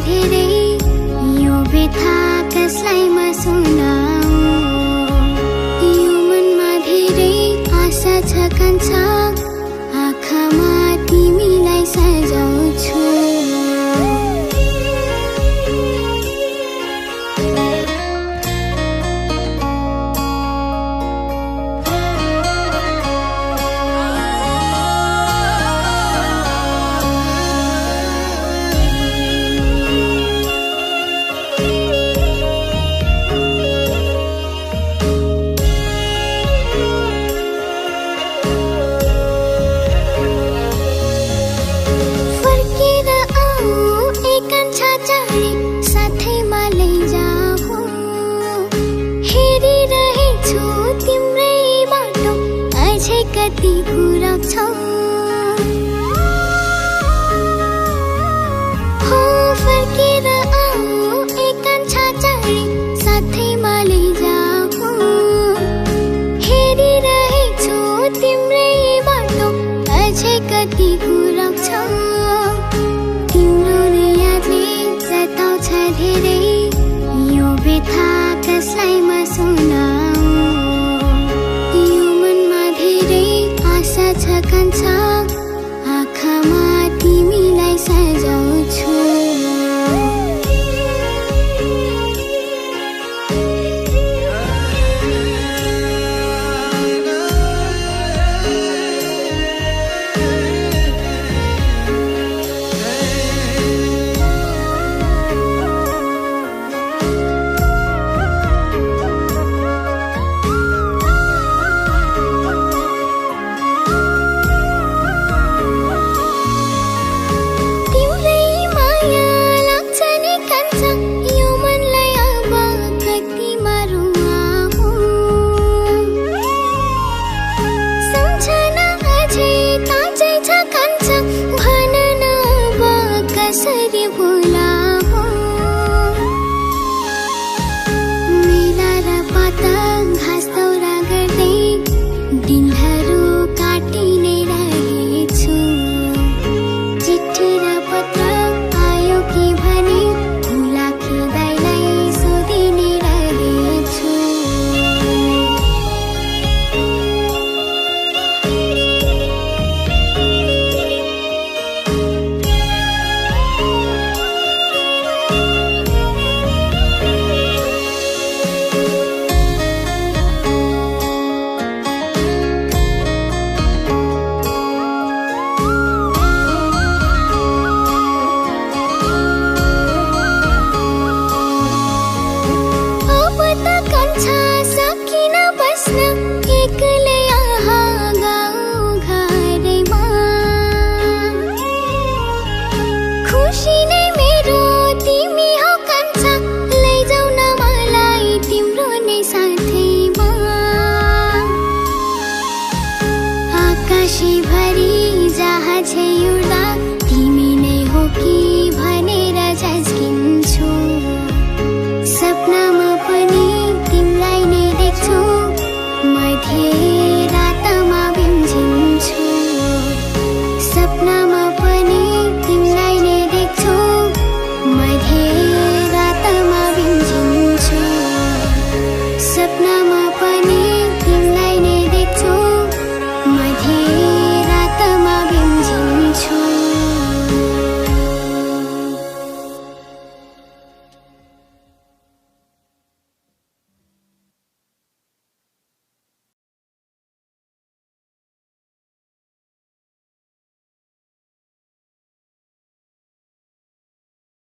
धेरै यो व्यथा कसलाई म सुनाऊ यो मनमा धेरै आशा छ कान्छा आँखामा तिमीलाई सजाउँछु कति कुरा हो फर्केर आऊ एकांशा चाँडै साथैमा लैजाऊ हेरिरहेछु तिम्रै बाटो अझै कति कुरा तिम्रो यादले सताउँछ धेरै यो व्यथा कसलाई म सुनाऊ कान्छा आँखामा तिमीलाई सजाउँछु दिनहरू काटी नै रहेछु चिठी र पत्र आयो कि भने भुलाखी दाइलाई सोधि नै रहेछु आकाशभरि जहाँ छै उड्दा तिमी नै हो कि भनेर झस्किन्छु सपनामा पनि तिमीलाई नै देख्छु मध्य रातमा बिम्झिन्छु सपनामा पनि तिमीलाई नै देख्छु मध्य रातमा बिम्झिन्छु सपनामा